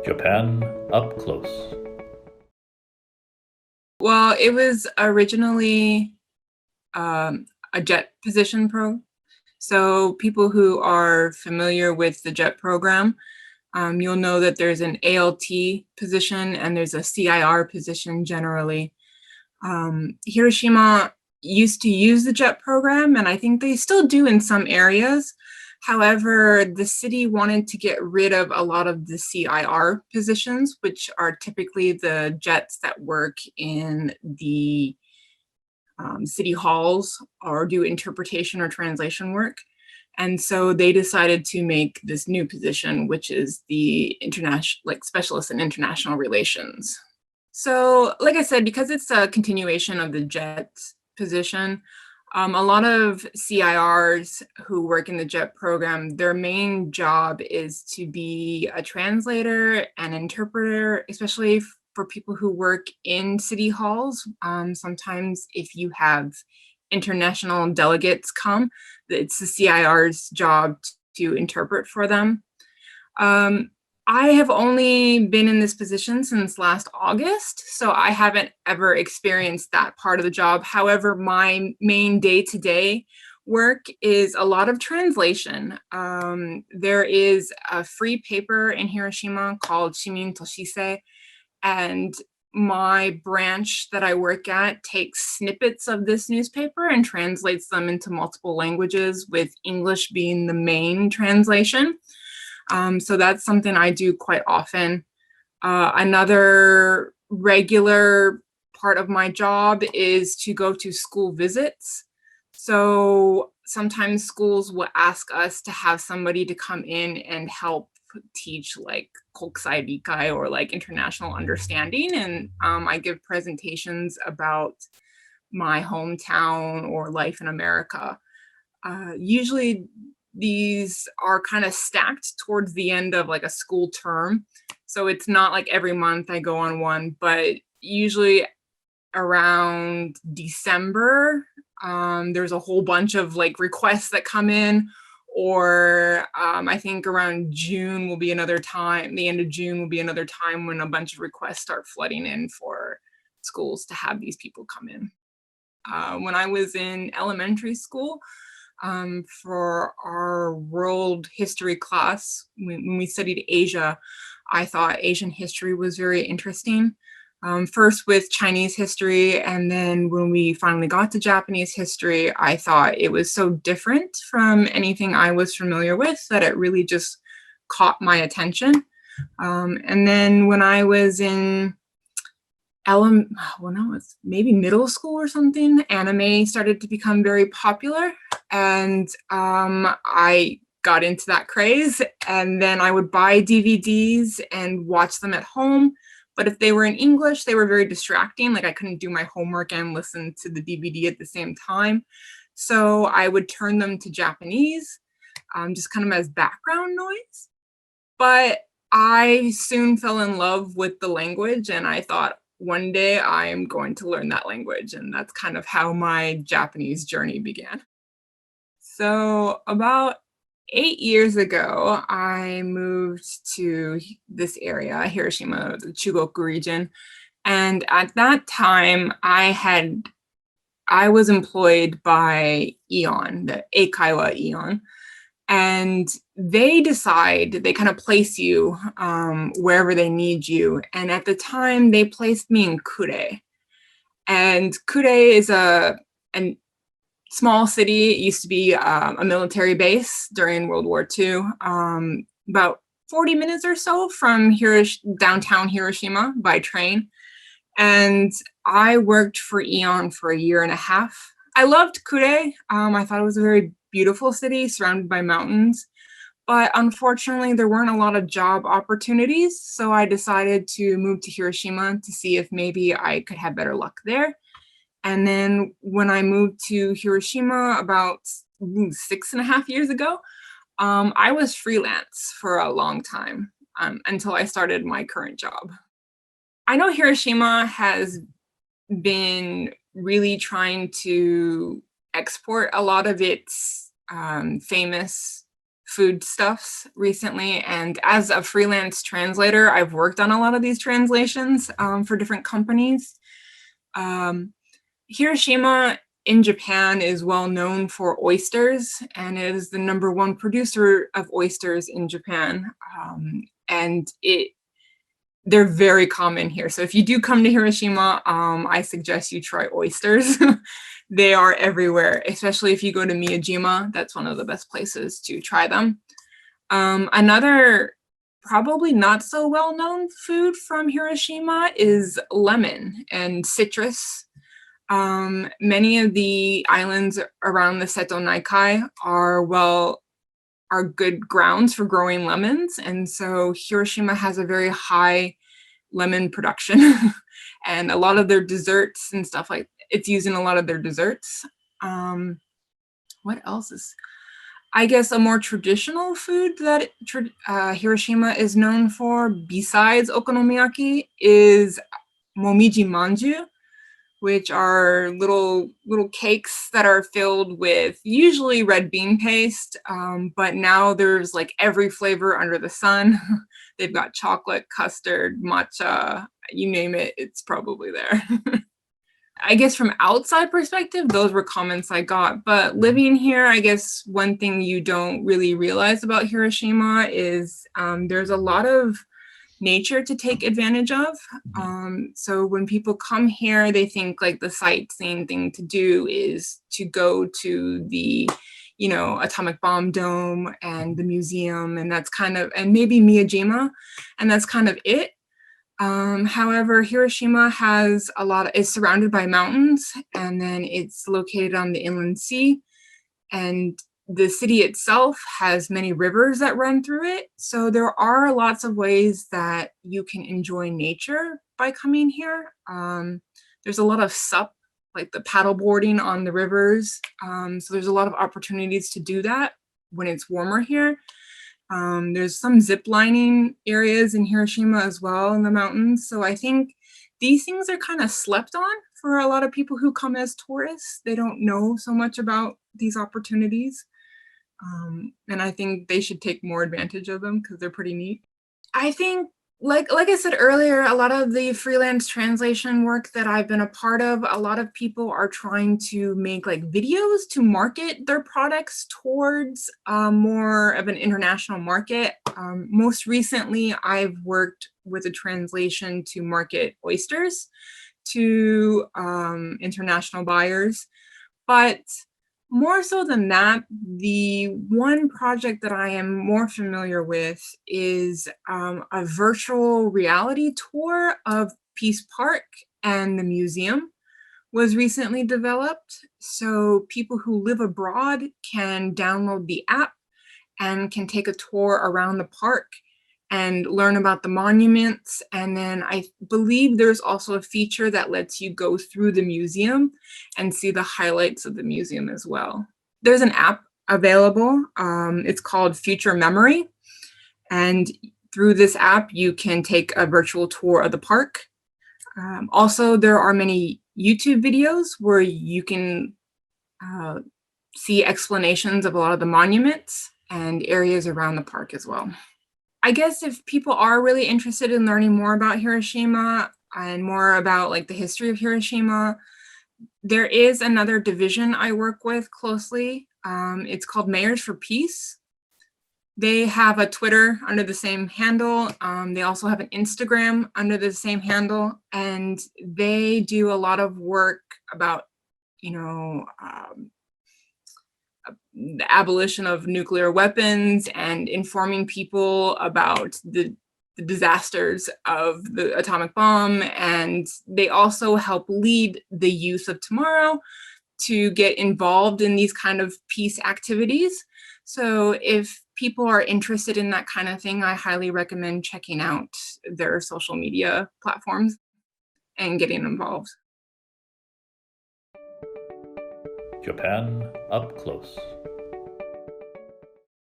Japan up close. Well, it was originally a jet position So people who are familiar with the jet program, you'll know that there's an ALT position and there's a CIR position generally. Hiroshima used to use the jet program, and I think they still do in some areas. However, the city wanted to get rid of a lot of the CIR positions, which are typically the jets that work in the city halls or do interpretation or translation work. And so they decided to make this new position, which is the international, like specialist in international relations. So, like I said, because it's a continuation of the JET position, a lot of CIRs who work in the JET program, their main job is to be a translator and interpreter, especially for people who work in city halls. Sometimes if you have international delegates come, it's the CIR's job to interpret for them. I have only been in this position since last August, so I haven't ever experienced that part of the job. However, my main day-to-day work is a lot of translation. There is a free paper in Hiroshima called Shimin Toshise, and my branch that I work at takes snippets of this newspaper and translates them into multiple languages, with English being the main translation. So that's something I do quite often. Another regular part of my job is to go to school visits. So sometimes schools will ask us to have somebody to come in and help teach like kokusai rikai, or like international understanding. And I give presentations about my hometown or life in America. Usually these are kind of stacked towards the end of like a school term. So it's not like every month I go on one, but usually around December, there's a whole bunch of like requests that come in. Or I think around June will be another time, the end of June will be another time when a bunch of requests start flooding in for schools to have these people come in. When I was in elementary school, for our world history class, when we studied Asia, I thought Asian history was very interesting. First with Chinese history, and then when we finally got to Japanese history, I thought it was so different from anything I was familiar with that it really just caught my attention. And then when I was in when I was maybe middle school or something, anime started to become very popular, and I got into that craze. And then I would buy DVDs and watch them at home. But if they were in English, they were very distracting. Like I couldn't do my homework and listen to the DVD at the same time. So I would turn them to Japanese, just kind of as background noise. But I soon fell in love with the language, and I thought one day I am going to learn that language. And that's kind of how my Japanese journey began. So about 8 years ago, I moved to this area, Hiroshima, the Chugoku region. And at that time, I was employed by Eon, the Eikaiwa Eon. And they kind of place you wherever they need you. And at the time, they placed me in Kure. And Kure is a small city. It used to be a military base during World War II, about 40 minutes or so from downtown Hiroshima by train. And I worked for Eon for a year and a half. I loved Kure. I thought it was a very beautiful city surrounded by mountains. But unfortunately, there weren't a lot of job opportunities. So I decided to move to Hiroshima to see if maybe I could have better luck there. And then when I moved to Hiroshima about 6.5 years ago, I was freelance for a long time until I started my current job. I know Hiroshima has been really trying to export a lot of its famous foodstuffs recently. And as a freelance translator, I've worked on a lot of these translations for different companies. Hiroshima in Japan is well known for oysters, and it is the #1 producer of oysters in Japan. And they're very common here. So if you do come to Hiroshima, I suggest you try oysters. They are everywhere, especially if you go to Miyajima. That's one of the best places to try them. Another probably not so well-known food from Hiroshima is lemon and citrus. Many of the islands around the Seto Naikai are good grounds for growing lemons, and so Hiroshima has a very high lemon production. And a lot of their desserts and stuff, like it's used in a lot of their desserts. What else is, I guess, a more traditional food that Hiroshima is known for besides okonomiyaki is momiji manju, which are little cakes that are filled with usually red bean paste, but now there's like every flavor under the sun. They've got chocolate, custard, matcha, you name it, it's probably there. I guess from outside perspective, those were comments I got, but living here, I guess one thing you don't really realize about Hiroshima is there's a lot of nature to take advantage of. So when people come here, they think like the sightseeing thing to do is to go to the, atomic bomb dome and the museum, and that's kind of, and maybe Miyajima, and that's kind of it. However, Hiroshima is surrounded by mountains, and then it's located on the inland sea, and the city itself has many rivers that run through it. So there are lots of ways that you can enjoy nature by coming here. There's a lot of sup, like the paddleboarding on the rivers. So there's a lot of opportunities to do that when it's warmer here. There's some zip lining areas in Hiroshima as well in the mountains. So I think these things are kind of slept on for a lot of people who come as tourists. They don't know so much about these opportunities. And I think they should take more advantage of them because they're pretty neat. I think, like I said earlier, a lot of the freelance translation work that I've been a part of, a lot of people are trying to make like videos to market their products towards more of an international market. Most recently, I've worked with a translation to market oysters to international buyers. But more so than that, the one project that I am more familiar with is a virtual reality tour of Peace Park and the museum was recently developed. So people who live abroad can download the app and can take a tour around the park and learn about the monuments. And then I believe there's also a feature that lets you go through the museum and see the highlights of the museum as well. There's an app available. It's called Future Memory. And through this app, you can take a virtual tour of the park. Also, there are many YouTube videos where you can see explanations of a lot of the monuments and areas around the park as well. I guess if people are really interested in learning more about Hiroshima and more about like the history of Hiroshima, there is another division I work with closely. It's called Mayors for Peace. They have a Twitter under the same handle. They also have an Instagram under the same handle, and they do a lot of work about, the abolition of nuclear weapons and informing people about the disasters of the atomic bomb. And they also help lead the youth of tomorrow to get involved in these kind of peace activities. So if people are interested in that kind of thing, I highly recommend checking out their social media platforms and getting involved. Japan up close.